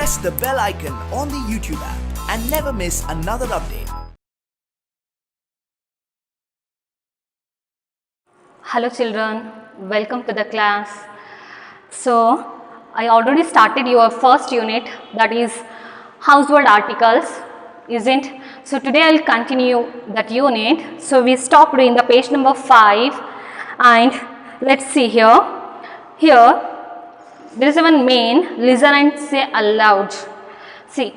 press the bell icon on the YouTube app and never miss another update. Hello children, welcome to the class. So, I already started your first unit, that is household articles, isn't? So today I will continue that unit. So we stopped in the page number 5 and let's see here. Here there is one main, listen and say aloud. See,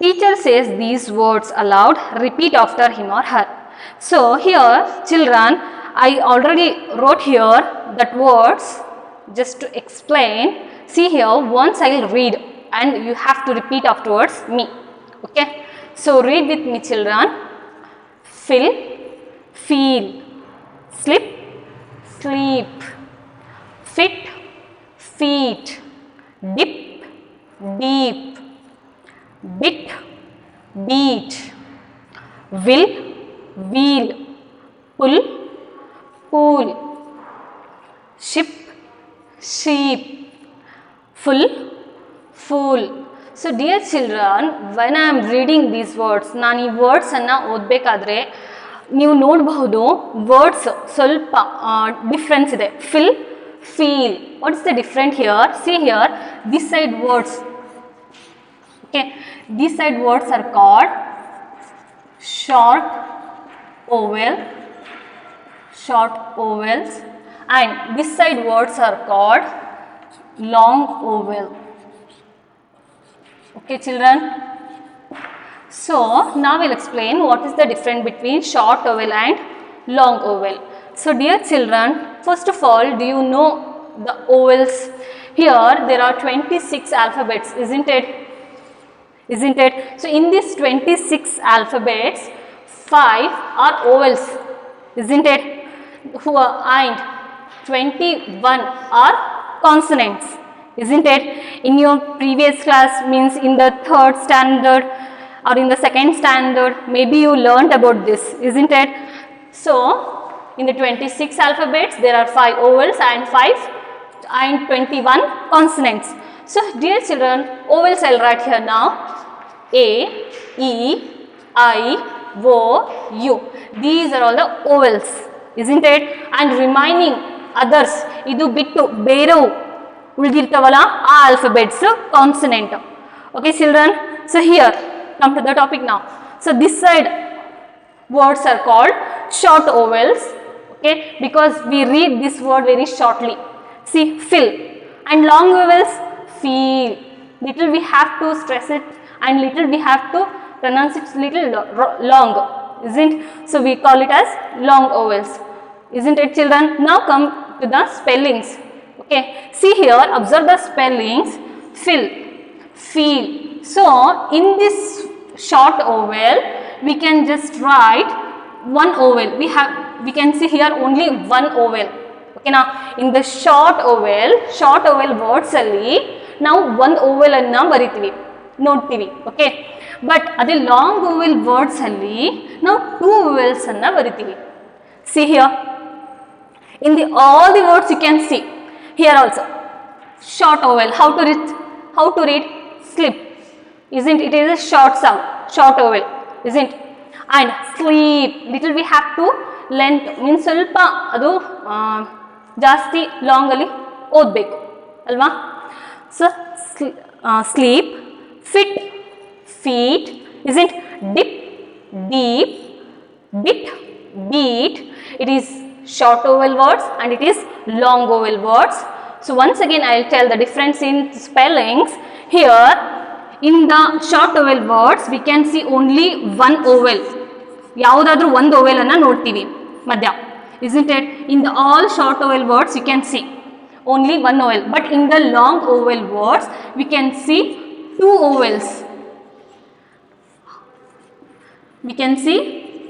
teacher says these words aloud, repeat after him or her. So here children, I already wrote here that words just to explain. See here, once I will read and you have to repeat afterwards me. Okay. So read with me children. Fill, feel, slip, sleep, fit, feet, dip, deep, bit, beat, will, wheel, pull, pool, ship, sheep, full, fool. So dear children, when I am reading these words, ನಾನು ಈ words ಅನ್ನು ಓದಬೇಕಾದ್ರೆ ನೀವು ನೋಡಬಹುದು words ಸ್ವಲ್ಪ difference ಇದೆ. Fill, feel, what is the different here? See here, this side words, okay, this side words are called short vowel, short ovels, and this side words are called long oval. Okay children, so now we'll explain what is the difference between short oval and long oval. So dear children, first of all, do you know the ovals? Here there are 26 alphabets, isn't it? So in these 26 alphabets, 5 are ovals, isn't it? And 21 are consonants, isn't it? In your previous class, means in the 3rd standard or in the 2nd standard, maybe you learnt about this, isn't it? So in the 26 alphabets there are 5 ovals and 21 consonants. So dear children, ovals I'll write here now. A, E, I, O, U. These are all the ovals, isn't it? And remaining others, idu bittu beru ಉಳಿದಿರ್ತವಲ್ಲ ಆ alphabets consonant. Okay children, so here come to the topic now. So this side words are called short ovals, okay, because we read this word very shortly. See, fill, and long vowels, feel. Little we have to stress it and little we have to pronounce it little long, isn't? So we call it as long vowels, isn't it children? Now come to the spellings. Okay, see here, observe the spellings. Fill, feel. So in this short oval we can just write one oval. We can see here only one oval. Okay, now in the short oval words alli now one oval anna bariತೀವಿ, ನೋಡ್ತೀವಿ. Okay, but ಅದೇ long oval words alli now two ovals anna bariತೀವಿ. See here, in the all the words you can see here also short oval. How to read? Slip, isn't it? It is a short sound, short oval, isn't? And sleep, little we have to length, means ಸ್ವಲ್ಪ ಅದು ಜಾಸ್ತಿ long ಅಲ್ಲಿ ಓದಬೇಕು ಅಲ್ವಾ? So sleep, fit, feet, isn't? Dip, deep, bit, beat. It is short oval words and it is long oval words. So once again I will tell the difference in spellings. Here in the short oval words we can see only one oval. ಯಾವುದಾದ್ರೂ ಒಂದು oval ಅನ್ನು ನೋಡ್ತೀವಿ ಮಧ್ಯ, isn't it? In the all short oval words you can see only one oval, but in the long oval words we can see two ovals. We can see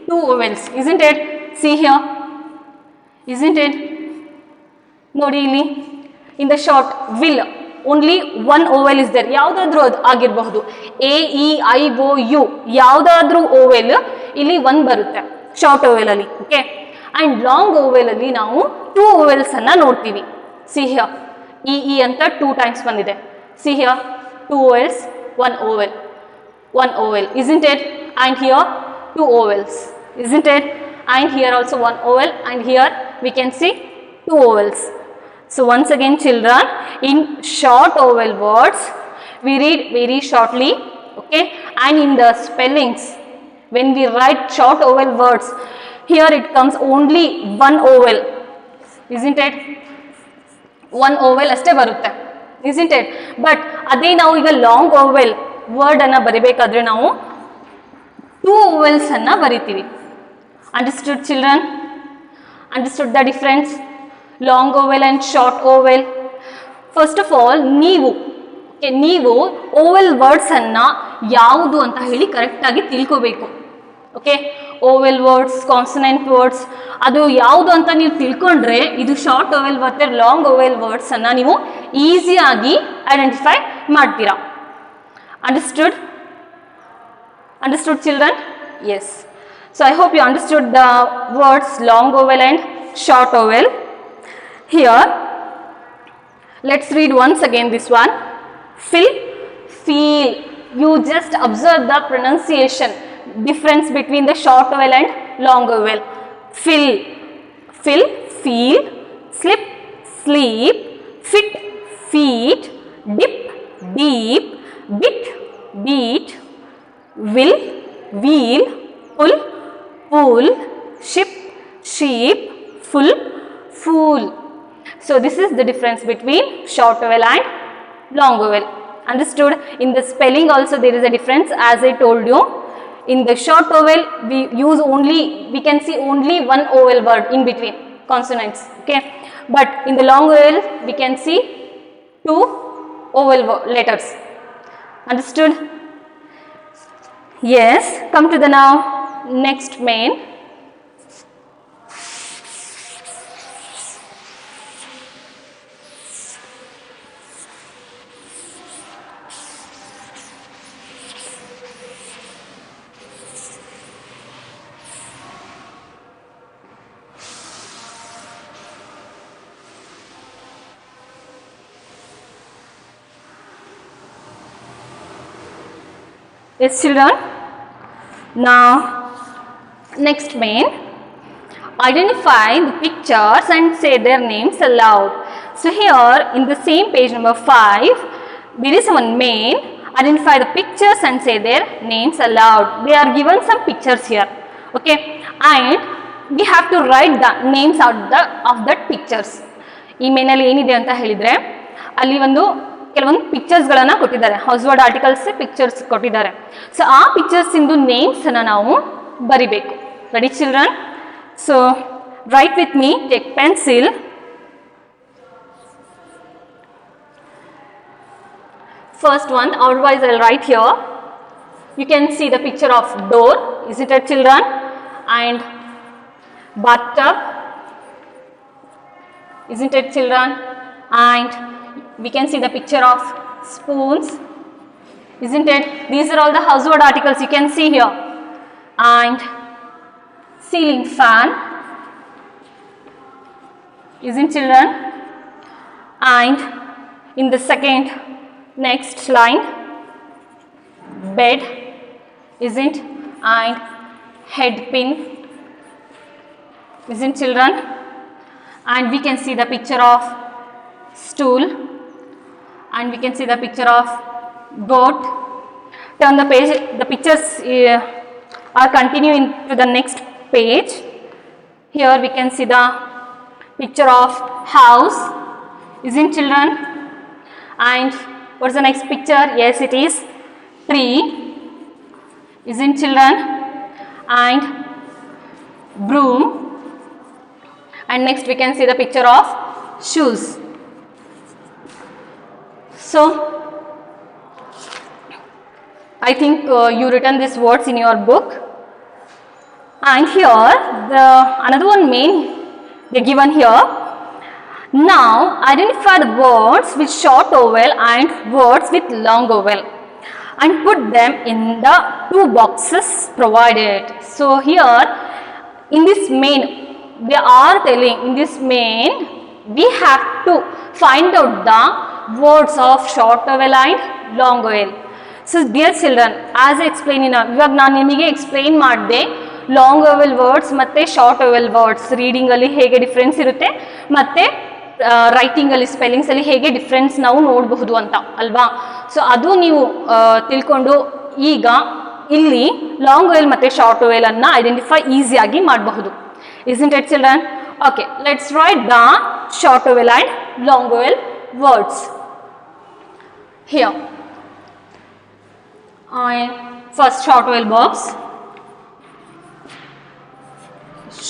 two ovals, isn't it? See here, isn't it? ನೋಡಿ ಇಲ್ಲಿ in the short will only one oval is there. ಯಾವುದಾದ್ರೂ ಅದು ಆಗಿರಬಹುದು, A, E, I, O, U, ಯಾವುದಾದ್ರೂ oval ಇಲ್ಲಿ ಒಂದು ಬರುತ್ತೆ short vowel ಅಲ್ಲಿ. ಓಕೆ, ಅಂಡ್ ಲಾಂಗ್ ಓವೆಲ್ ಅಲ್ಲಿ ನಾವು ಟೂ ಓವೆಲ್ಸ್ ಅನ್ನ ನೋಡ್ತೀವಿ. ಸಿ ಹಿಯರ್, ಇ ಅಂತ 2 ಟೈಮ್ಸ್ ಬಂದಿದೆ. See here 2 vowels one oval, isn't it? And here two ovals, isn't it? And here also one oval, and here we can see two ovals. So once again children, in short oval words we read very shortly, okay, and in the spellings when we write short oval words, here it comes only one oval, isn't it? One oval ಅಷ್ಟೇ ಬರುತ್ತೆ, isn't it? But ಅದೇ ನಾವು ಈಗ long vowel word ಅನ್ನ ಬರಿಬೇಕಾದ್ರೆ ನಾವು two vowels ಅನ್ನ ಬರಿತೀವಿ. Understood children? Understood the difference? Long oval and short oval. First of all, ನೀವು ಓವೆಲ್ ವರ್ಡ್ಸ್ ಅನ್ನ ಯಾವುದು ಅಂತ ಹೇಳಿ ಕರೆಕ್ಟ್ ಆಗಿ ತಿಳ್ಕೋಬೇಕು. Okay, vowel words, consonant words, ಅದು ಯಾವುದು ಅಂತ ನೀವು ತಿಳ್ಕೊಂಡ್ರೆ ಇದು ಶಾರ್ಟ್ ಓವೆಲ್ ಮತ್ತೆ ಲಾಂಗ್ ಓವೆಲ್ ವರ್ಡ್ಸ್ ಅನ್ನ ನೀವು ಈಸಿಯಾಗಿ ಐಡೆಂಟಿಫೈ ಮಾಡ್ತೀರಾ. Understood? Understood children? Yes. So I hope you understood the words long oval and short oval. Here, let's read once again this one. Fill, feel. You just observe the pronunciation difference between the short oval and long oval. Fill, fill, feel, slip, sleep, fit, feet, dip, deep, bit, beat, will, wheel, pull, pull, ship, sheep, full, fool. So this is the difference between short vowel and long vowel. Understood? In the spelling also there is a difference, as I told you. In the short vowel we can see only one vowel word in between consonants, okay, but in the long vowel we can see two vowel letters. Understood? Yes. Come to the now next main. Yes children, now next main, identify the pictures and say their names aloud. So here in the same page number 5 there is one main, identify the pictures and say their names aloud. They are given some pictures here, okay, and we have to write the names of that pictures. ಈ ಮೇನಲ್ಲಿ ಏನಿದೆ ಅಂತ ಹೇಳಿದ್ರೆ ಅಲ್ಲಿ ಒಂದು ಕೆಲವೊಂದು ಪಿಕ್ಚರ್ಸ್ಗಳನ್ನು ಕೊಟ್ಟಿದ್ದಾರೆ, ಹೌಸ್ವರ್ಡ್ articles pictures ಕೊಟ್ಟಿದ್ದಾರೆ. ಸೊ ಆ ಪಿಕ್ಚರ್ಸ್ ಇಂದು ನೇಮ್ಸನ್ನು ನಾವು ಬರಿಬೇಕು. Ready children? So right with me, take pencil. First one, otherwise I'll write here. You can see the picture of door, isn't it children? And bathtub, isn't it children? And we can see the picture of spoons, isn't it? These are all the household articles you can see here. And ceiling fan, isn't children? And in the second next line, bed, isn't? And head pin, isn't children? And we can see the picture of stool, and we can see the picture of goat. Turn the page, the pictures are continuing to the next page. Here we can see the picture of house, isn't children? And what's the next picture? Yes, it is tree, isn't children? And broom. And next we can see the picture of shoes. So I think you written these words in your book. And here another one main they given here. Now identify the words with short vowel and words with long vowel and put them in the two boxes provided. So here in this main they are telling, in this main we have to find out the words of short vowel and long vowel. So dear children, as explain ಇವಾಗ ನಾನು ನಿಮಗೆ explain ಮಾಡಿದೆ long vowel words ಮತ್ತು short vowel words ರೀಡಿಂಗಲ್ಲಿ ಹೇಗೆ difference ಇರುತ್ತೆ ಮತ್ತು ರೈಟಿಂಗಲ್ಲಿ ಸ್ಪೆಲ್ಲಿಂಗ್ಸಲ್ಲಿ ಹೇಗೆ difference ನಾವು ನೋಡಬಹುದು ಅಂತ ಅಲ್ವಾ. ಸೊ ಅದು ನೀವು ತಿಳ್ಕೊಂಡು ಈಗ ಇಲ್ಲಿ ಲಾಂಗ್ ಓವೆಲ್ ಮತ್ತು ಶಾರ್ಟ್ ಓವೆಲ್ ಅನ್ನು ಐಡೆಂಟಿಫೈ ಈಸಿಯಾಗಿ ಮಾಡಬಹುದು. Isn't it, children? Okay, let's write the short vowel and long vowel words. Here, first short vowel box,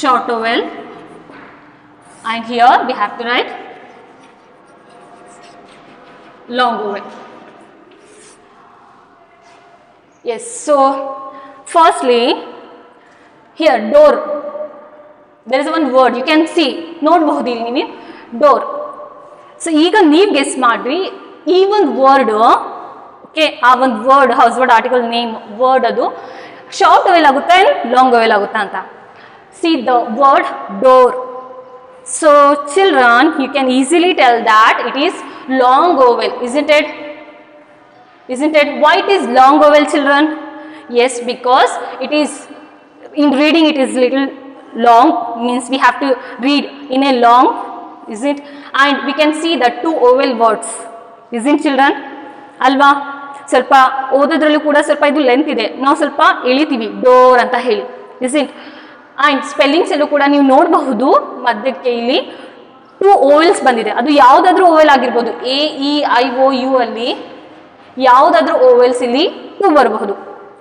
short vowel, and here we have to write long vowel. Yes, so firstly, here door. There is one word you can see, ನೋಡಬಹುದು ಇಲ್ಲಿ ನೀವು door. So ಈಗ ನೀವು guess ಮಾಡ್ರಿ ಈ ಒಂದು word, okay, ಆ ಒಂದು word house word article name word ಅದು ಶಾರ್ಟ್ ಓವೆಲ್ ಆಗುತ್ತಾ ಲಾಂಗ್ ಓವೆಲ್ ಆಗುತ್ತಾ ಅಂತ. See the word door. So children, you can easily tell that it is long vowel. Isn't it? Why it is long vowel, children? Yes, because it is in reading it is little long, means we have to read in a long, is it? And we can see the two vowel words, isn't children? ಅಲ್ವಾ, ಸ್ವಲ್ಪ ಓದೋದ್ರಲ್ಲೂ ಕೂಡ ಸ್ವಲ್ಪ ಇದು length ಇದೆ, ನಾವು ಸ್ವಲ್ಪ ಎಳಿತೀವಿ door ಅಂತ ಹೇಳಿ, isn't? ಆ್ಯಂಡ್ ಸ್ಪೆಲ್ಲಿಂಗ್ಸ್ ಎಲ್ಲೂ ಕೂಡ ನೀವು ನೋಡಬಹುದು ಮಧ್ಯಕ್ಕೆ ಇಲ್ಲಿ ಟೂ ಓವೆಲ್ಸ್ ಬಂದಿದೆ. ಅದು ಯಾವುದಾದ್ರೂ ಓವೆಲ್ ಆಗಿರ್ಬೋದು, A E I O U ಅಲ್ಲಿ ಯಾವುದಾದ್ರೂ ಓವೆಲ್ಸ್ ಇಲ್ಲಿ ಟೂ ಬರಬಹುದು,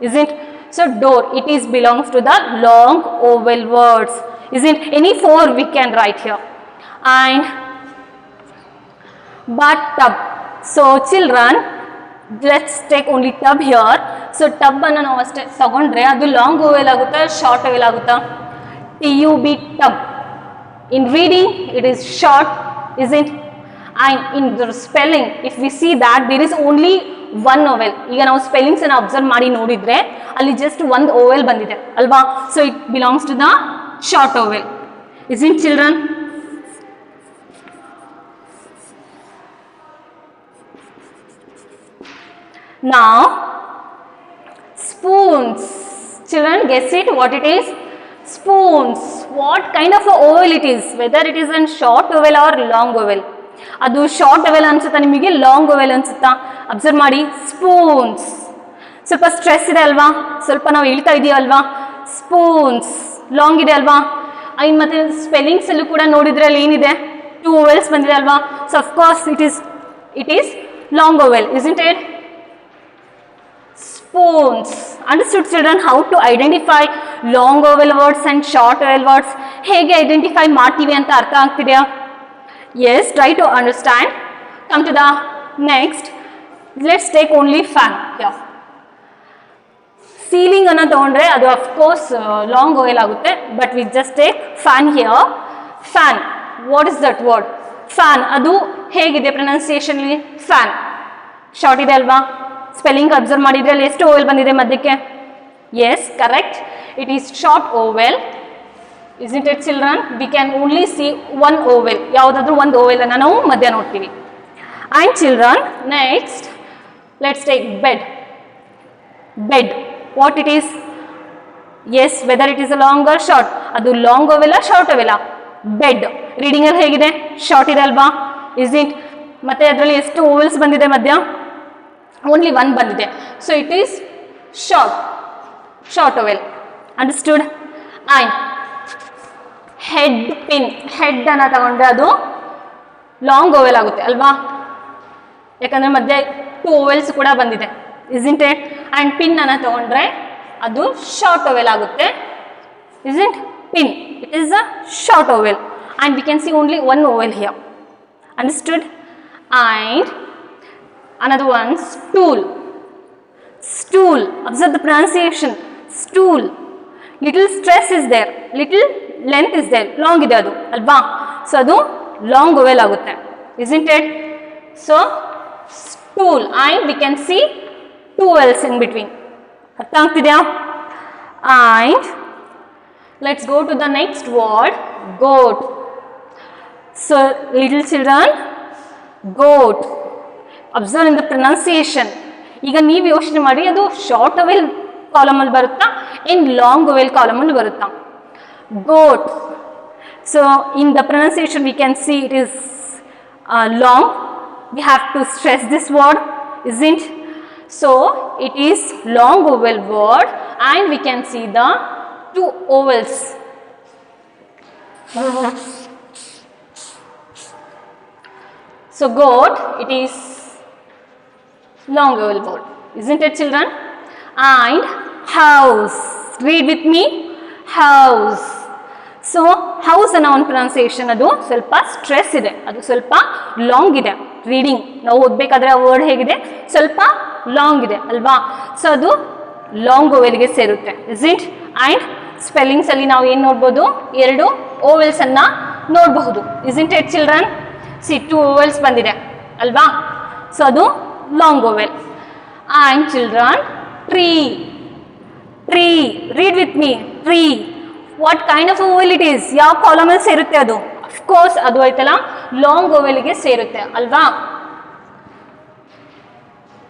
isn't? So door, it is belongs to the long vowel words, isn't? Any four we can write here. And but tub. So children, let's take only tub here. So tub ಅನ್ನು ನಾವು ಅಷ್ಟೇ ತಗೊಂಡ್ರೆ ಅದು long vowel ಆಗುತ್ತಾ short vowel ಆಗುತ್ತಾ? TUB, tub. In reading it is short, isn't? And in the spelling, if we see that there is only one vowel. ಈಗ ನಾವು spellings ಅನ್ನು ಅಬ್ಸರ್ವ್ ಮಾಡಿ ನೋಡಿದ್ರೆ ಅಲ್ಲಿ ಜಸ್ಟ್ ಒಂದು ಓವೆಲ್ ಬಂದಿದೆ ಅಲ್ವಾ. So it belongs to the short vowel. Isn't children? Now spoons. Children, guess it, what it is? Spoons. What kind of a oval it is? Whether it is a short oval or long oval. ಅದು short vowel ಅನ್ಸುತ್ತಾ ನಿಮಗೆ, long vowel ಅನ್ಸುತ್ತಾ? Observe ಮಾಡಿ. Spoons ಸ್ವಲ್ಪ stress ಇದೆ ಅಲ್ವಾ, ಸ್ವಲ್ಪ ನಾವು ಹೇಳ್ತಾ ಇದೀವಲ್ವಾ. ಸ್ಪೂನ್ಸ್ ಲಾಂಗ್ ಇದೆ ಅಲ್ವಾ. ಐನ್ ಮತ್ತೆ ಸ್ಪೆಲ್ಲಿಂಗ್ಸ್ ಅಲ್ಲೂ ಕೂಡ ನೋಡಿದ್ರೆ ಅಲ್ಲಿ ಏನಿದೆ, ಟೂ ಓವೆಲ್ಸ್ ಬಂದಿದೆ ಅಲ್ವಾ. So of course it is long vowel, isn't it? Spoons. Understood, children, how to identify long vowel words and short vowel words? ಹೇಗೆ ಐಡೆಂಟಿಫೈ ಮಾಡ್ತೀವಿ ಅಂತ ಅರ್ಥ ಆಗ್ತಿದೆಯಾ? Yes, try to understand. Come to the next. Let's take only fan here. Ceiling ಅನ್ನು ತಗೊಂಡ್ರೆ ಅದು of course long vowel ಆಗುತ್ತೆ, but we just take fan here. Fan. What is that word? Fan. ಅದು ಹೇಗಿದೆ pronunciation ಅಲ್ಲಿ? Fan. Short ಇದೆ ಅಲ್ವಾ? Spelling observe ಮಾಡಿದ್ರೆ ಅಲ್ಲಿ ಎಷ್ಟು ಓವೆಲ್ ಬಂದಿದೆ ಮಧ್ಯಕ್ಕೆ? Yes, correct, it is short vowel. Isn't it, children? We can only see one oval. ಯಾವುದಾದ್ರೂ ಒಂದು ಓವೆಲ್ ಅನ್ನು ನಾವು ಮಧ್ಯ ನೋಡ್ತೀವಿ. And children, next let's take bed. Bed, what it is? Yes, whether it is a long or short. ಅದು long vowel short vowel? Bed reading ಅಲ್ಲಿ ಹೇಗಿದೆ? Short ಇದೆ ಅಲ್ವಾ? Isn't? ಮತ್ತೆ ಅದರಲ್ಲಿ ಎಷ್ಟು ಓವೆಲ್ಸ್ ಬಂದಿದೆ ಮಧ್ಯ? ಓನ್ಲಿ ಒನ್ ಬಂದಿದೆ. So it is short vowel. Understood? And head pin. Head ಅನ್ನು ತಗೊಂಡ್ರೆ ಅದು ಲಾಂಗ್ ಓವೆಲ್ ಆಗುತ್ತೆ ಅಲ್ವಾ, ಯಾಕಂದ್ರೆ ಮಧ್ಯೆ ಟೂ ಓವೆಲ್ಸ್ ಕೂಡ ಬಂದಿದೆ. Isn't it? ಆ್ಯಂಡ್ ಪಿನ್ ಅನ್ನು ತಗೊಂಡ್ರೆ ಅದು ಶಾರ್ಟ್ ಓವೆಲ್ ಆಗುತ್ತೆ. Isn't? Pin, it is a short oval and we can see only one oval here. Understood? And another one, stool. Stool, observe the pronunciation. Stool, little stress is there, little length is there, long ide adu alva, so adu long vowel agutte. Isn't it? So stool, and we can see two vowels in between. artha agtideya? And let's go to the next word, goat. So little children, goat, observe in the pronunciation. ಈಗ ನೀವು ಯೋಚನೆ ಮಾಡಿ, ಅದು short vowel column ಅಲ್ಲಿ ಬರುತ್ತಾ ಇನ್ long vowel column ಅಲ್ಲಿ ಬರುತ್ತಾ? Goat. So in the pronunciation we can see it is long. We have to stress this word, isn't? So it is long vowel word, and we can see the two vowels. So goat, it is long vowel word, isn't it, children? And house, read with me, house. So house ಅನ್ನೋ ಒಂದು pronunciation ಅದು ಸ್ವಲ್ಪ stress ಇದೆ, ಅದು ಸ್ವಲ್ಪ long ಇದೆ. Reading ನಾವು ಓದಬೇಕಾದ್ರೆ ಆ ವರ್ಡ್ ಹೇಗಿದೆ, ಸ್ವಲ್ಪ ಲಾಂಗ್ ಇದೆ ಅಲ್ವಾ? ಸೊ ಅದು ಲಾಂಗ್ ಓವೆಲ್ಗೆ ಸೇರುತ್ತೆ, ಇಟ್? ಆ್ಯಂಡ್ ಸ್ಪೆಲ್ಲಿಂಗ್ಸ್ ಅಲ್ಲಿ ನಾವು ಏನು ನೋಡ್ಬೋದು, 2 ಓವೆಲ್ಸ್ ಅನ್ನ ನೋಡಬಹುದು, ಇಟ್ ಚಿಲ್ಡ್ರನ್? ಸಿ 2 ಓವೆಲ್ಸ್ ಬಂದಿದೆ ಅಲ್ವಾ? ಸೊ ಅದು long vowel. And children, tree. Tree, read with me, tree. What kind of vowel it is? ಯಾವ ಕಾಲಮ್ ಅಲ್ಲಿ ಸೇರುತ್ತೆ ಅದು? ಅಫ್ಕೋರ್ಸ್ ಅದು ಆಯ್ತಲ್ಲ, ಲಾಂಗ್ ಓವೆಲ್ಗೆ ಸೇರುತ್ತೆ ಅಲ್ವಾ?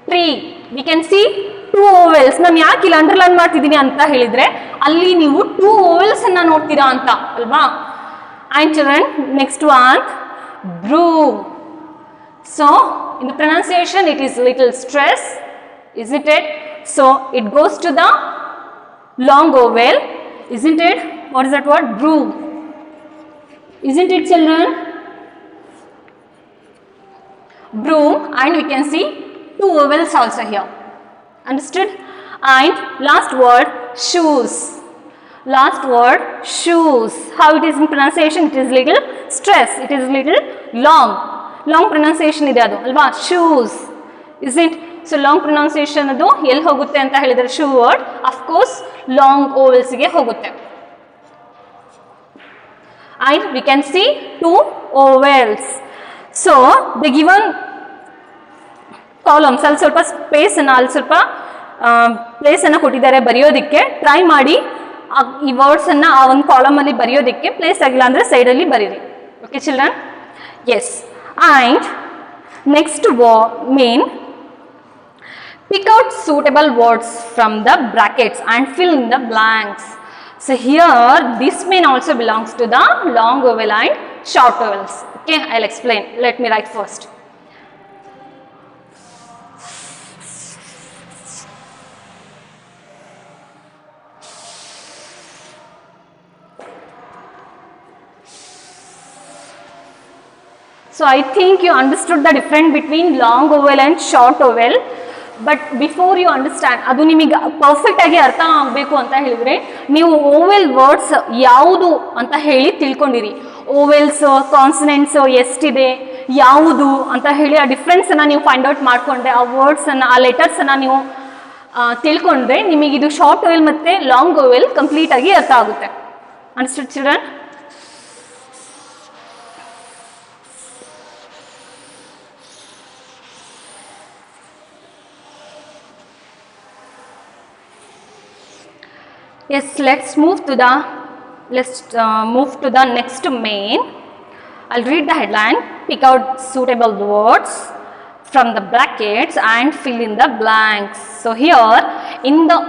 Tree, V can C 2 vowels. ನಾನು ಯಾಕೆ ಇಲ್ಲಿ ಅಂಡರ್ಲೈನ್ ಮಾಡ್ತಿದ್ದೀನಿ ಅಂತ ಹೇಳಿದ್ರೆ, ಅಲ್ಲಿ ನೀವು 2 ಓವೆಲ್ಸ್ ಅನ್ನ ನೋಡ್ತೀರಾ ಅಂತ ಅಲ್ವಾ? And children, next one, broom. So in the pronunciation it is little stress, isn't it? So it goes to the long vowel, isn't it? What is that word? Broom. Isn't it, children? Broom, and we can see 2 vowels also here. Understood? And last word, shoes. Last word, shoes. How it is in pronunciation? It is little stress. It is little long. Long pronunciation ide adu alva? Shoes. Is it? So long pronunciation ಅದು ಎಲ್ಲಿ ಹೋಗುತ್ತೆ ಅಂತ ಹೇಳಿದ್ರೆ, shoe word of course long ಓವೆಲ್ಸ್ಗೆ ಹೋಗುತ್ತೆ. And we can C 2 vowels. So the given columns ಅಲ್ಲಿ ಸ್ವಲ್ಪ space ಅನ್ನ, ಅಲ್ಲಿ ಸ್ವಲ್ಪ ಪ್ಲೇಸ್ ಅನ್ನ ಕೊಟ್ಟಿದ್ದಾರೆ ಬರೆಯೋದಿಕ್ಕೆ. ಟ್ರೈ ಮಾಡಿ ಈ ವರ್ಡ್ಸ್ ಅನ್ನ ಆ ಒಂದು ಕಾಲಮ್ ಅಲ್ಲಿ ಬರೆಯೋದಿಕ್ಕೆ. ಪ್ಲೇಸ್ ಆಗಿಲ್ಲ ಅಂದ್ರೆ ಸೈಡ್ ಅಲ್ಲಿ ಬರೀರಿ. Okay children? Yes. And next main, pick out suitable words from the brackets and fill in the blanks. So here this main also belongs to the long vowel and short vowels. Okay, I'll explain. Let me write first. So I think you understood the difference between long vowel and short vowel. But before you understand, ಅದು ನಿಮಗೆ perfect ಆಗಿ ಅರ್ಥ ಆಗಬೇಕು ಅಂತ ಹೇಳಿದ್ರೆ, ನೀವು vowel words ಯಾವುದು ಅಂತ ಹೇಳಿ ತಿಳ್ಕೊಂಡಿರಿ. ಓವೆಲ್ಸ್, ಕಾನ್ಸನೆಂಟ್ಸ್ ಎಷ್ಟಿದೆ, ಯಾವುದು ಅಂತ ಹೇಳಿ ಆ ಡಿಫ್ರೆನ್ಸನ್ನು ನೀವು ಫೈಂಡ್ ಔಟ್ ಮಾಡಿಕೊಂಡ್ರೆ, ಆ ವರ್ಡ್ಸನ್ನು, ಆ ಲೆಟರ್ಸನ್ನು ನೀವು ತಿಳ್ಕೊಂಡ್ರೆ, ನಿಮಗಿದು ಶಾರ್ಟ್ ಓವೆಲ್ ಮತ್ತು ಲಾಂಗ್ ಓವೆಲ್ ಕಂಪ್ಲೀಟಾಗಿ ಅರ್ಥ ಆಗುತ್ತೆ. Understood children? Yes, let's move to the next main. I'll read the headline. Pick out suitable words from the brackets and fill in the blanks. So here in the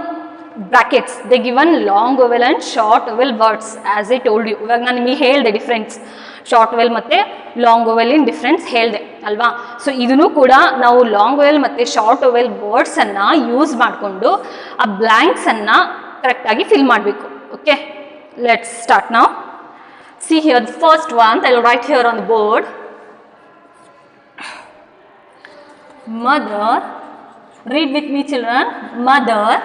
brackets they given long vowel and short vowel words, as I told you. ಇವಾಗ ನಾನು ನಿಮಗೆ ಹೇಳಿದೆ difference, short well ಮತ್ತು long vowel ಇನ್ difference ಹೇಳಿದೆ ಅಲ್ವಾ? So ಇದನ್ನು ಕೂಡ ನಾವು ಲಾಂಗ್ ವೊವೆಲ್ ಮತ್ತು ಶಾರ್ಟ್ ವೊವೆಲ್ ವರ್ಡ್ಸನ್ನು ಯೂಸ್ ಮಾಡಿಕೊಂಡು ಆ ಬ್ಲ್ಯಾಂಕ್ಸನ್ನು ಕರೆಕ್ಟಾಗಿ ಫಿಲ್ ಮಾಡಬೇಕು. Okay, let's start now. See here the first one, I will write here on the board. Mother, read with me children. Mother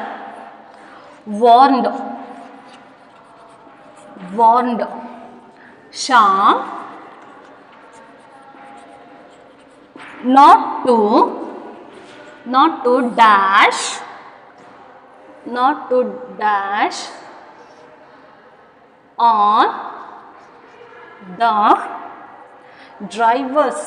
warned Shyam not to dash on the driver's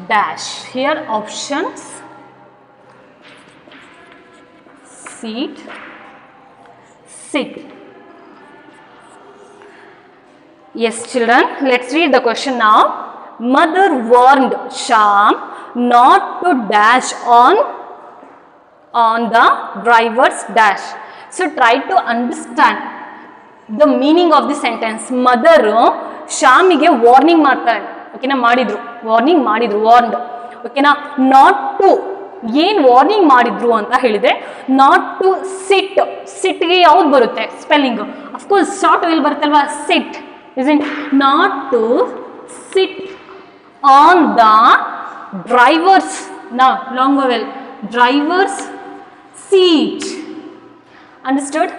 dash. Here options: seat, sit. Yes, children, let's read the question now. Mother warned Shyam not to dash on the driver's dash. So try to understand the meaning of the sentence. Mother ಶ್ಯಾಮಿಗೆ warning ಮಾಡ್ತಾರೆ, ಓಕೆನಾ, warning ಮಾಡಿದ್ರು warned, ಓಕೆನಾ. Not to ಏನು warning ಮಾಡಿದ್ರು ಅಂತ ಹೇಳಿದ್ರೆ not to ಸಿಟ್ಗೆ ಯಾವ್ದು ಬರುತ್ತೆ ಸ್ಪೆಲ್ಲಿಂಗ್, ಅಫ್ಕೋರ್ಸ್ ಶಾರ್ಟ್ ವೆಲ್ ಬರುತ್ತಲ್ವಾ, sit isn't not to sit on the driver's, now long vowel, driver's seat. Understood?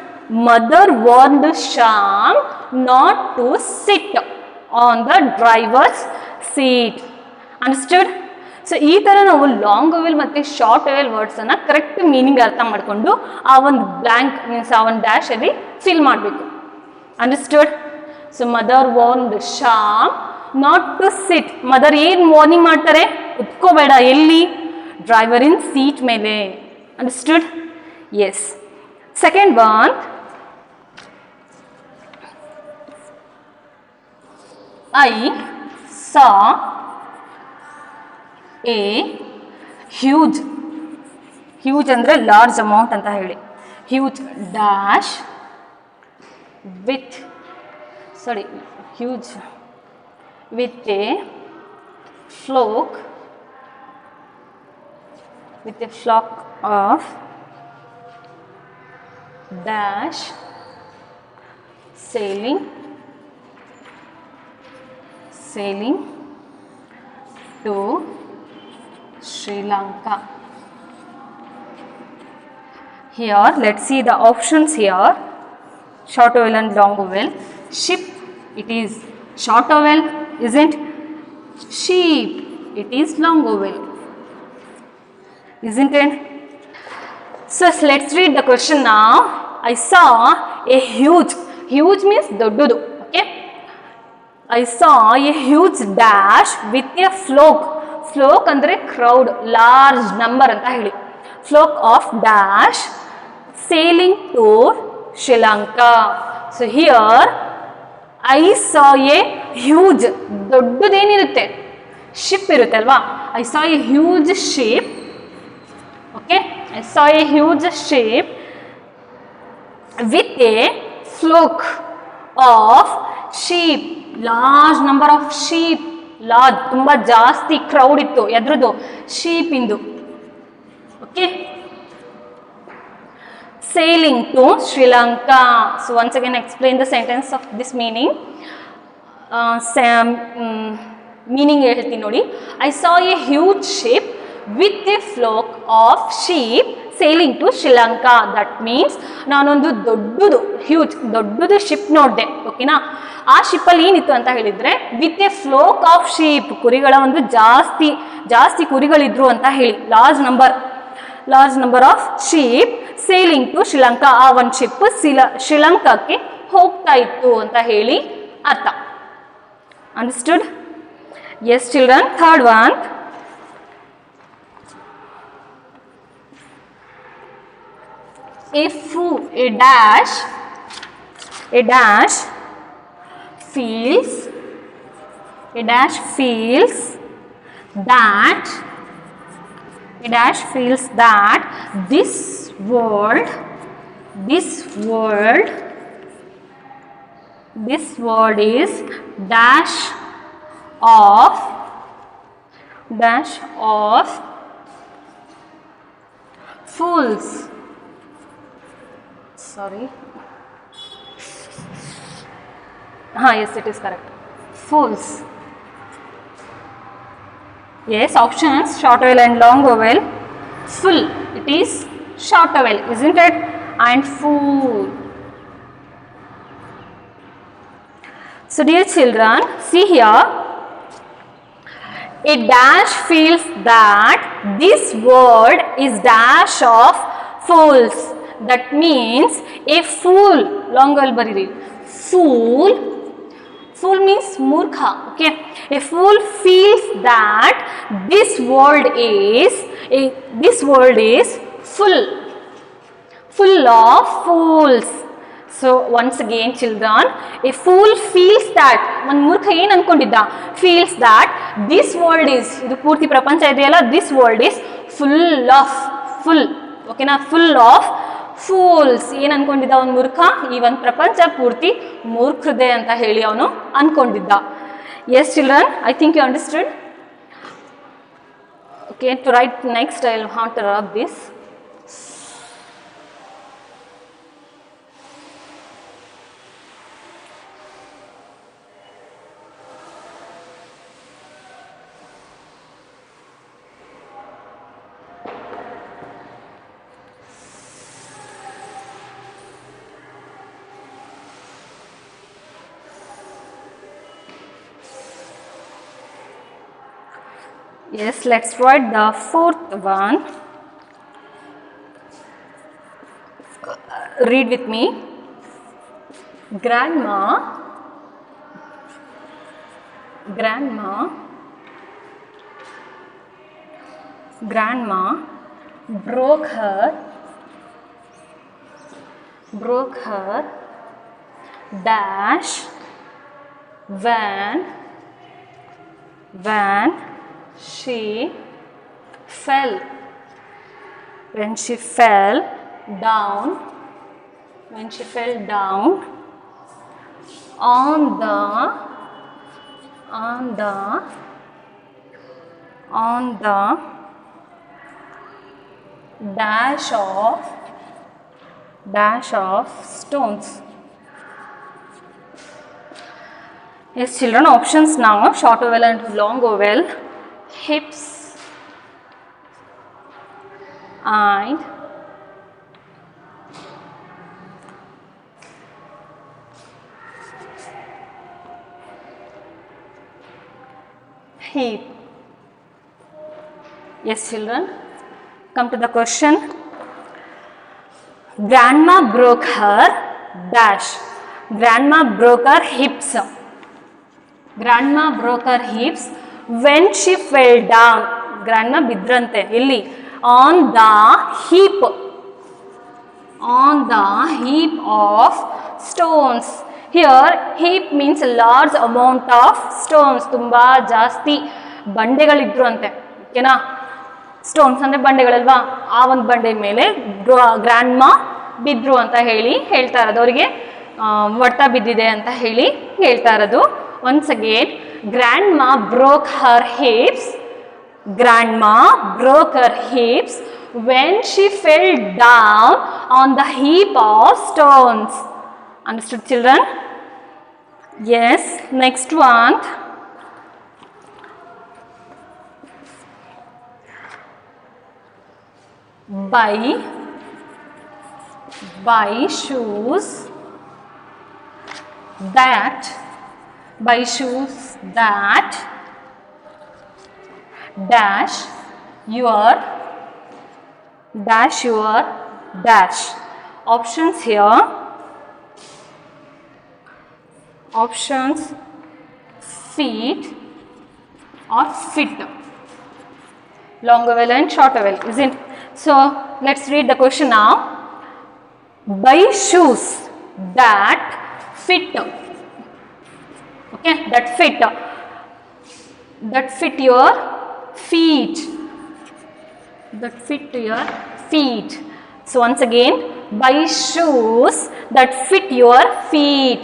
Mother warned Shyam not to sit on the driver's seat. Understood? So ಈ ಥರ ನಾವು long vowel ಮತ್ತು short vowel ವರ್ಡ್ಸನ್ನು correct meaning ಅರ್ಥ ಮಾಡಿಕೊಂಡು ಆ ಒಂದು blank means ಆ ಒಂದು ಡ್ಯಾಶಲ್ಲಿ ಫಿಲ್ ಮಾಡಬೇಕು. Understood? So mother warned Shyam not to sit. Mother ಏನು ವಾರ್ನಿಂಗ್ ಮಾಡ್ತಾರೆ? ಕುತ್ಕೋಬೇಡ. ಎಲ್ಲಿ? ಡ್ರೈವರ್ ಇನ್ ಸೀಟ್ ಮೇಲೆ. Understood? Yes. Second one, I saw a huge ಅಂದರೆ ಲಾರ್ಜ್ ಅಮೌಂಟ್ ಅಂತ ಹೇಳಿ, huge dash with a flock of dash sailing to Sri Lanka. Here let's see the options here, short vowel and long vowel. Ship, it is short vowel, isn't? Sheep, it is long vowel, isn't it? So let's read the question now. I saw a huge means doddudu, okay. I saw a huge dash with a flock ಅಂದರೆ crowd, large number ಅಂತ ಹೇಳಿ, flock of dash sailing to Sri Lanka. So here I saw a huge, ದೊಡ್ಡದೇನಿರುತ್ತೆ ship ಇರುತ್ತೆ ಅಲ್ವಾ, I saw a huge ship, okay, I saw a huge ship with a flock of sheep, large number of sheep, large ತುಂಬ ಜಾಸ್ತಿ crowd ಇತ್ತು, ಎದ್ರದ್ದು? Sheep ಇಂದು, okay. Sailing to Sri Lanka. So once again explain the sentence of this meaning. Meaning ಹೇಳ್ತೀನಿ ನೋಡಿ. I saw a huge ship with a flock of sheep sailing to Sri Lanka. That means ನಾನೊಂದು ದೊಡ್ಡದು ship ನೋಡಿದೆ, ಓಕೆನಾ. ಆ ಶಿಪ್ಪಲ್ಲಿ ಏನಿತ್ತು ಅಂತ ಹೇಳಿದ್ರೆ with a flock of sheep, ಕುರಿಗಳ ಒಂದು ಜಾಸ್ತಿ ಕುರಿಗಳಿದ್ರು ಅಂತ ಹೇಳಿ, large number of sheep sailing to Sri Lanka. ಆ ಒಂದು ಶಿಪ್ ಶ್ರೀಲಂಕಾಕ್ಕೆ ಹೋಗ್ತಾ ಇತ್ತು ಅಂತ ಹೇಳಿ ಅರ್ಥ. Understood? Yes children. Third one, a dash feels that this world is dash of fools. Sorry. Yes, it is correct. Fools. Yes, options short vowel and long vowel. Full, it is short vowel, isn't it? And fool. So dear children, see here. A dash feels that this world is dash of fools. That means a fool, long vowel bariri, fool means murkha, okay. A fool feels that this world is full of fools. So once again children, a fool feels that, ಒಂದು ಮೂರ್ಖ ಏನು ಅನ್ಕೊಂಡಿದ್ದ, feels that this world is, ಇದು ಪೂರ್ತಿ ಪ್ರಪಂಚ ಇದೆಯಲ್ಲ, this world is full ಓಕೆನಾ, full of fools. ಏನು ಅನ್ಕೊಂಡಿದ್ದ ಒಂದು ಮೂರ್ಖ, ಈ ಒಂದು ಪ್ರಪಂಚ ಪೂರ್ತಿ ಮೂರ್ಖದೆ ಅಂತ ಹೇಳಿ ಅವನು ಅನ್ಕೊಂಡಿದ್ದ. Yes children, I think you understood. Okay, to write next I will want to rub this. Yes, let's write the fourth one. Read with me. Grandma broke her dash when she fell down on the dash of stones. Yes children, options now: short vowel and long vowel, hips and hip. Yes children, come to the question. Grandma broke her dash. Grandma broke her hips. Grandma broke her hips when she fell down. Grandma ಬಿದ್ರಂತೆ ಇಲ್ಲಿ on the heap of stones. Here heap means a large amount of stones. ತುಂಬಾ ಜಾಸ್ತಿ ಬಂಡೆಗಳಿದ್ರು ಅಂತೆ, ಓಕೆನಾ. Stones ಅಂದರೆ ಬಂಡೆಗಳಲ್ವಾ, ಆ ಒಂದು ಬಂಡೆ ಮೇಲೆ ಗ್ರ್ಯಾಂಡ್ಮಾ ಬಿದ್ರು ಅಂತ ಹೇಳಿ ಹೇಳ್ತಾ ಇರೋದು, ಅವರಿಗೆ ಹೊಡೆತ ಬಿದ್ದಿದೆ ಅಂತ ಹೇಳಿ ಹೇಳ್ತಾ ಇರೋದು. Once again, grandma broke Har hips. Grandma broke her hips when she fell down on the heap of stones. Understood children? Yes, next one. Buy shoes that dash your dash. Options here. Options: feet or fit. Long vowel and short vowel, isn't? So let's read the question now. Buy shoes that fit. Okay, that fit your feet. So once again, buy shoes that fit your feet.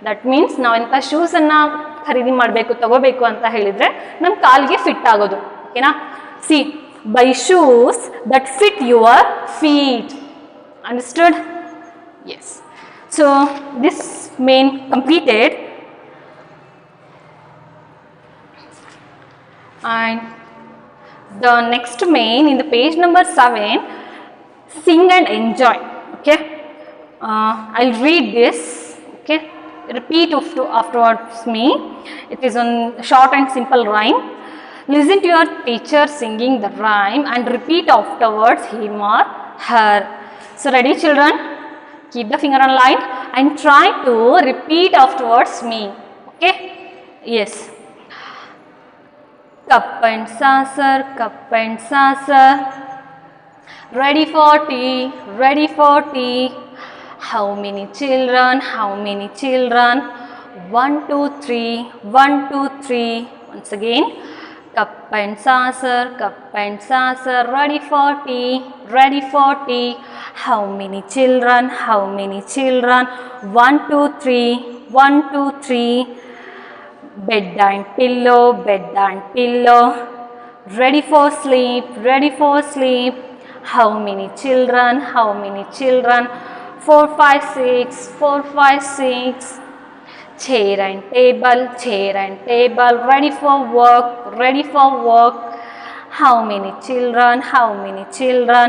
That means ನಾವು ಎಂಥ shoes ಅನ್ನ ಖರೀದಿ ಮಾಡಬೇಕು, ತಗೋಬೇಕು ಅಂತ ಹೇಳಿದ್ರೆ ನಮ್ಮ ಕಾಲಿಗೆ ಫಿಟ್ ಆಗೋದು, ಓಕೆನಾ. See, buy shoes that fit your feet. Understood? Yes. So this main completed. And the next main in the page number 7, sing and enjoy. Okay, I'll read this. Okay, repeat afterwards me. It is on short and simple rhyme. Listen to your teacher singing the rhyme and repeat afterwards him or her. So ready children? Keep the finger on line and try to repeat afterwards me. Okay? Yes. Cup and saucer, ready for tea, How many children? How many children? 1, 2, 3. 1, 2, 3. Once again. Cup and saucer, cup and saucer, ready for tea, ready for tea. How many children? How many children? 1, 2, 3. 1, 2, 3. Bed and pillow, bed and pillow. Ready for sleep, ready for sleep. How many children? How many children? 4, 5, 6. 4, 5, 6. Chair and table, chair and table. Ready for work, ready for work. How many children? How many children?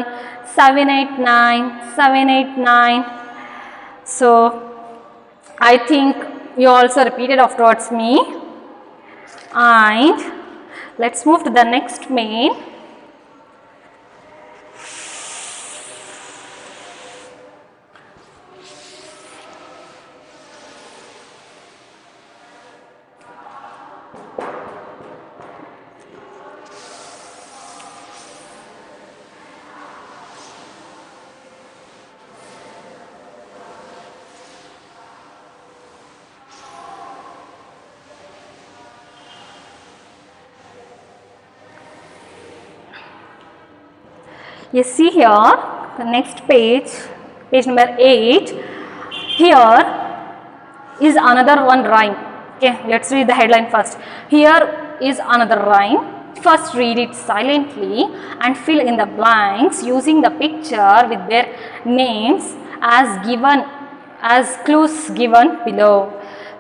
7, 8, 9. 7, 8, 9. So I think you also repeated afterwards me. And let's move to the next main. You see here, the next page, page number 8. Here is another one rhyme. Okay, let's read the headline first. Here is another rhyme. First read it silently and fill in the blanks using the picture with their names as clues given below.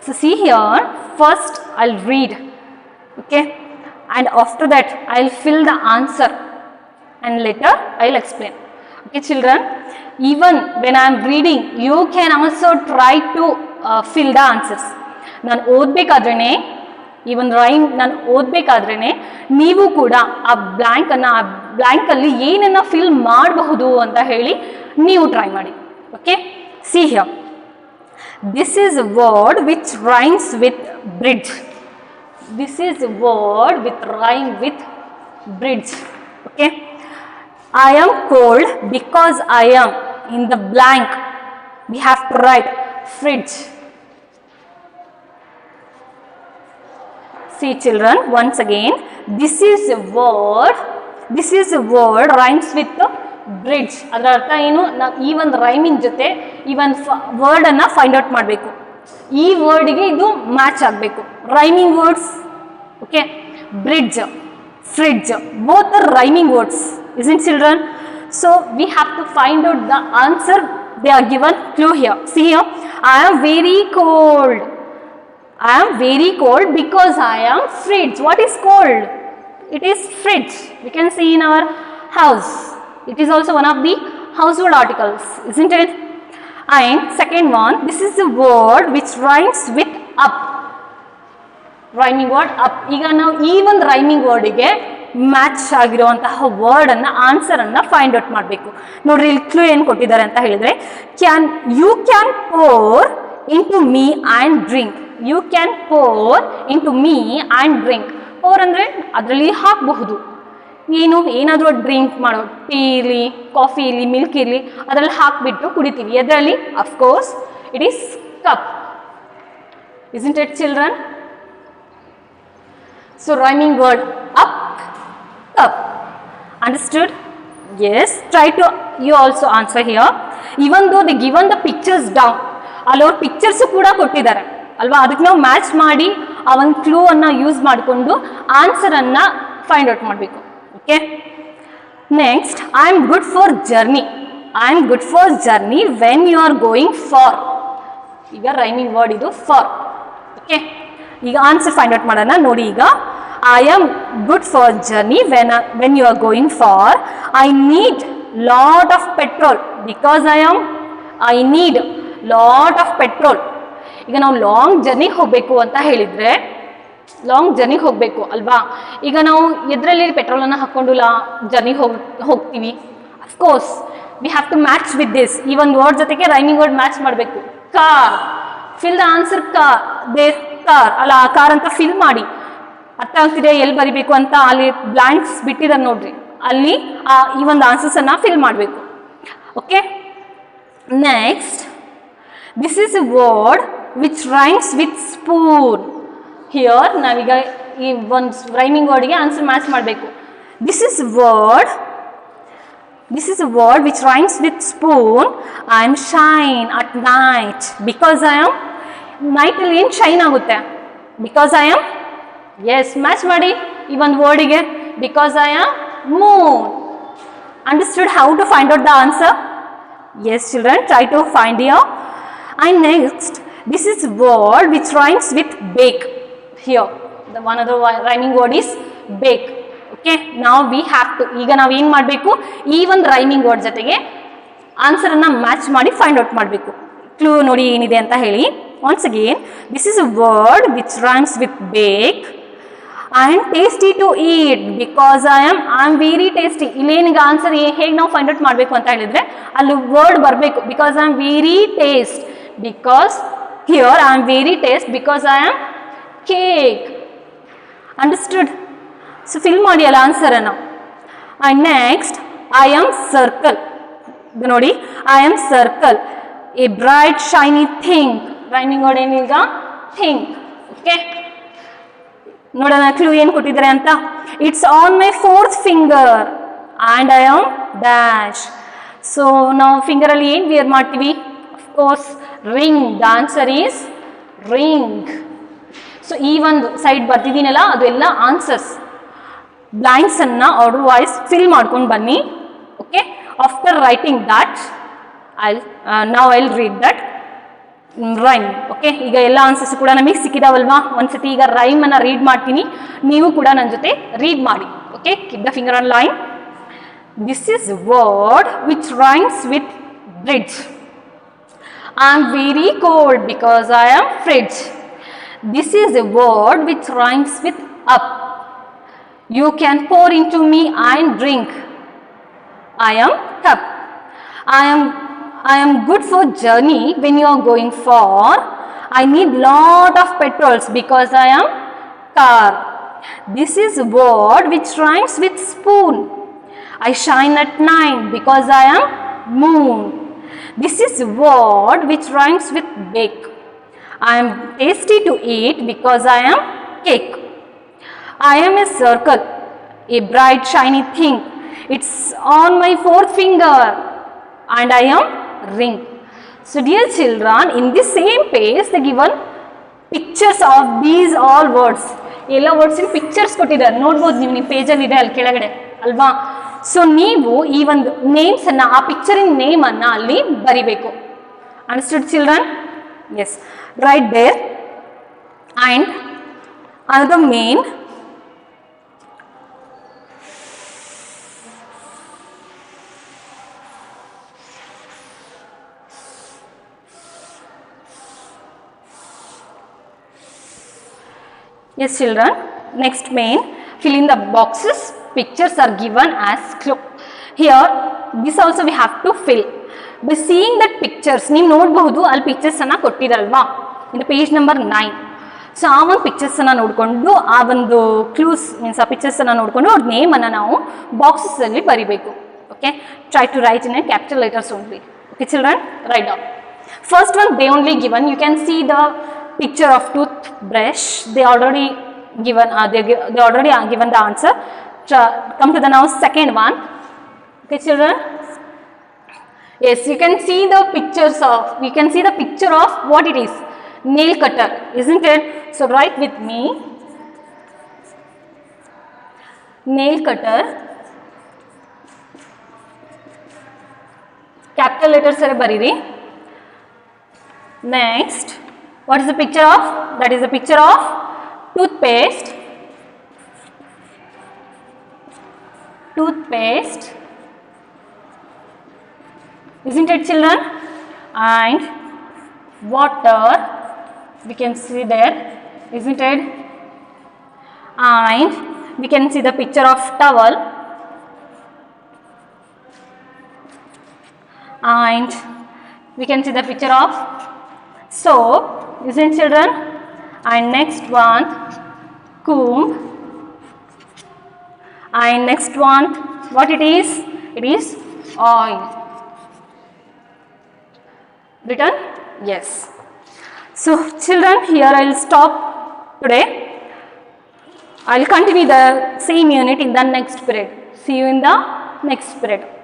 So see here, first I'll read, okay, and after that I'll fill the answer. And later I'll explain. Okay children, even when I am reading, you can also try to fill the answers. ನಾನು ಓದಬೇಕಾದ್ರೇ, even rhyme ನಾನು ಓದಬೇಕಾದ್ರೇ ನೀವು ಕೂಡ ಆ ಬ್ಲ್ಯಾಂಕಲ್ಲಿ ಏನನ್ನು fill ಮಾಡಬಹುದು ಅಂತ ಹೇಳಿ ನೀವು ಟ್ರೈ ಮಾಡಿ. Okay, see here. This is a word which rhymes with bridge. This is a word with rhyme with bridge. Okay, I am cold because I am in the blank. We have to write fridge. See children, once again, this is a word rhymes with bridge. ಅದರ ಅರ್ಥ ಏನು? ನಾವು ಈ ಒಂದು rhyming ಜೊತೆ ಈ ಒಂದು ವರ್ಡನ್ನು find out ಮಾಡಬೇಕು. ಈ ವರ್ಡ್ಗೆ ಇದು ಮ್ಯಾಚ್ ಆಗಬೇಕು. Rhyming words, okay. Bridge, fridge, both are rhyming words, isn't children? So we have to find out the answer. They are given clue here. See here, I am very cold. I am very cold because I am fridge. What is cold? It is fridge. We can see in our house. It is also one of the household articles, isn't it? And second one, this is the word which rhymes with up. Rhyming word up. ಈಗ ನಾವು ಈ ಒಂದು rhyming ವರ್ಡಿಗೆ match ಆಗಿರುವಂತಹ ವರ್ಡನ್ನು, ಆನ್ಸರನ್ನು find out ಮಾಡಬೇಕು. ನೋಡ್ರಿ, ಇಲ್ಲಿ clue ಏನು ಕೊಟ್ಟಿದ್ದಾರೆ ಅಂತ ಹೇಳಿದರೆ, you can pour into me and drink. You can pour into me and drink. Pour ಅಂದರೆ ಅದರಲ್ಲಿ ಹಾಕಬಹುದು ಏನಾದರೂ ಡ್ರಿಂಕ್ ಮಾಡೋ, ಟೀ ಇರಲಿ, ಕಾಫಿ ಇರಲಿ, ಮಿಲ್ಕ್ ಇರಲಿ, ಅದರಲ್ಲಿ ಹಾಕಿಬಿಟ್ಟು ಕುಡಿತೀವಿ. ಅದರಲ್ಲಿ of course it is cup. Isn't it children? So rhyming word up, cup. Understood? Yes. Try to you also answer here. Even though they given the pictures down, allor pictures ಕೂಡ ಕೊಟ್ಟಿದ್ದಾರೆ ಅಲ್ವಾ, ಅದಕ್ಕೆ ನಾವು ಮ್ಯಾಚ್ ಮಾಡಿ ಆ ಒಂದು ಕ್ಲೂ ಅನ್ನ use ಮಾಡಿಕೊಂಡು ಆನ್ಸರ್ ಅನ್ನ ಫೈಂಡ್ ಔಟ್ ಮಾಡಬೇಕು. Okay, next, I am good for journey. I am good for journey when you are going far. ಈಗ ರೈಮಿಂಗ್ ವರ್ಡ್ ಇದು ಫಾರ್. ಓಕೆ, ಈಗ ಆನ್ಸರ್ ಫೈಂಡ್ ಔಟ್ ಮಾಡೋಣ. ನೋಡಿ, ಈಗ I am good for journey when you are going far. I need lot of petrol because I need lot of petrol. ಈಗ ನಾವು long ಜರ್ನಿಗೆ ಹೋಗಬೇಕು ಅಂತ ಹೇಳಿದರೆ, ಲಾಂಗ್ ಜರ್ನಿಗೆ ಹೋಗಬೇಕು ಅಲ್ವಾ, ಈಗ ನಾವು ಎದರಲ್ಲಿ ಪೆಟ್ರೋಲನ್ನು ಹಾಕ್ಕೊಂಡು ಜರ್ನಿಗೆ ಹೋಗ್ತೀವಿ. Of course we have to match with this. ಈ ಒಂದು ವರ್ಡ್ ಜೊತೆಗೆ ರೈಮಿಂಗ್ ವರ್ಡ್ ಮ್ಯಾಚ್ ಮಾಡಬೇಕು. Car, fill the answer car. Car ಅಲ್ಲ, ಕಾರ್ ಅಂತ ಫಿಲ್ ಮಾಡಿ. ಅರ್ಥ ಆಗ್ತಿದೆ ಎಲ್ಲಿ ಬರಿಬೇಕು ಅಂತ? ಅಲ್ಲಿ ಬ್ಲಾಂಕ್ಸ್ ಬಿಟ್ಟಿದ್ದಾರೆ ನೋಡ್ರಿ, ಅಲ್ಲಿ ಈ ಒಂದು ಆನ್ಸರ್ಸನ್ನು ಫಿಲ್ ಮಾಡಬೇಕು. Okay, next This is a word which rhymes with spoon. Here ನಾವೀಗ ಈ ಒಂದು ರೈಮಿಂಗ್ ವರ್ಡ್ಗೆ ಆನ್ಸರ್ ಮ್ಯಾಚ್ ಮಾಡಬೇಕು. This is a word which rhymes with spoon. I am shine at night because I am night ಅಲ್ಲಿ ಏನು shine ಆಗುತ್ತೆ? Because I am, yes, match ಮಾಡಿ ಈ ಒಂದು ವರ್ಡಿಗೆ. Because I am moon. Understood how to find out the answer? Yes, children, try to find here. And next, this is word which rhymes with bake. Here, the one other rhyming word is bake. Okay, now we have to, ಈಗ ನಾವು ಏನು ಮಾಡಬೇಕು, ಈ ಒಂದು rhyming word ಜೊತೆಗೆ ಆನ್ಸರನ್ನು match ಮಾಡಿ find out ಮಾಡಬೇಕು. Clue ನೋಡಿ ಏನಿದೆ ಅಂತ ಹೇಳಿ. Once again, this is a word which rhymes with bake. I am tasty to eat because I am very tasty. ಇಲ್ಲೇನಿಗೆ ಆನ್ಸರ್ ಹೇಗೆ ನಾವು ಫೈಂಡ್ ಔಟ್ ಮಾಡಬೇಕು ಅಂತ ಹೇಳಿದ್ರೆ ಅಲ್ಲಿ ವರ್ಡ್ ಬರಬೇಕು. Because I am very taste, because here I am very taste because I am cake. Understood? So fill ಮಾಡಿ ಅಲ್ಲ ಆನ್ಸರನ್ನು. And next, I am circle. ನೋಡಿ, I am circle, a bright shiny thing. Rhyming word ಏನೀಗ thing. Okay, ನೋಡೋಣ clue ಏನು ಕೊಟ್ಟಿದ್ದಾರೆ ಅಂತ. It's on my 4th finger and I am dash. So ನಾವು ಫಿಂಗರಲ್ಲಿ ಏನು ವಿಯರ್ ಮಾಡ್ತೀವಿ? Of course ring. The answer is ring. So ಈ ಒಂದು ಸೈಡ್ ಬರ್ತಿದ್ದೀನಲ್ಲ ಅದು ಎಲ್ಲ ಆನ್ಸರ್ಸ್. ಬ್ಲ್ಯಾಂಕ್ಸನ್ನು ಆರ್ಡರ್ ವೈಸ್ ಫಿಲ್ ಮಾಡ್ಕೊಂಡು ಬನ್ನಿ. Okay, after writing that I read that rhyme. Okay, ಈಗ ಎಲ್ಲ ಆನ್ಸರ್ಸ್ ಕೂಡ ನಮಗೆ ಸಿಕ್ಕಿದಾವಲ್ವಾ? ಒಂದ್ಸತಿ ಈಗ ರೈಮನ್ನು ರೀಡ್ ಮಾಡ್ತೀನಿ, ನೀವು ಕೂಡ ನನ್ನ ಜೊತೆ ರೀಡ್ ಮಾಡಿ. Okay, keep the finger on line. This is word which rhymes with bridge. I am very cold because I am fridge. This is a word which rhymes with up. You can pour into me and drink. I am cup. I am good for journey when you are going far. I need lot of petrols because I am car. This is a word which rhymes with spoon. I shine at night because I am moon. This is a word which rhymes with bake. I am tasty to eat because I am cake. I am a circle, a bright shiny thing. It's on my 4th finger and I am ring. So dear children, in the same page they given pictures of these all words. ಎಲ್ಲ words pictures ಕೊಟ್ಟಿದ್ದಾರೆ, ನೋಡ್ಬೋದು ನೀವು. ನಿಮ್ಮ ಪೇಜಲ್ಲಿ ಇದೆ ಅಲ್ಲಿ ಕೆಳಗಡೆ ಅಲ್ವಾ? So ನೀವು ಈ ಒಂದು ನೇಮ್ಸನ್ನು, ಆ ಪಿಕ್ಚರಿನ ನೇಮನ್ನು ಅಲ್ಲಿ ಬರಿಬೇಕು. Understood children? Yes, right there. And another main, yes children, next main, fill in the boxes. Pictures are given as clue. Here this also we have to fill. By seeing that pictures, ನೀವು ನೋಡಬಹುದು ಅಲ್ಲಿ ಪಿಕ್ಚರ್ಸನ್ನು ಕೊಟ್ಟಿರಲ್ವಾ, ಇದು page number 9. So ಆ ಒಂದು ಪಿಕ್ಚರ್ಸನ್ನು ನೋಡಿಕೊಂಡು, ಆ ಒಂದು clues means ಆ ಪಿಕ್ಚರ್ಸನ್ನು ನೋಡಿಕೊಂಡು ಅವ್ರ ನೇಮನ್ನು ನಾವು ಬಾಕ್ಸಸ್ಸಲ್ಲಿ ಬರಿಬೇಕು. Okay, try to write in a capital letters only. Okay children, write down. First one they only given, you can see the picture of toothbrush. They already given they already are given the answer. Come to the now second one. Okay children, yes, you can see the pictures of, we can see the picture of what it is, nail cutter, isn't it? So write with me, nail cutter, capital letters are bariri. Next, what is the picture of? That is the picture of toothpaste. Toothpaste, isn't it children? And water, we can see there, isn't it? And we can see the picture of towel. And we can see the picture of soap, isn't children? And next one, comb. And next one, what it is? It is oil. Written? Yes. So children, here I will stop today. I will continue the same unit in the next period. See you in the next period.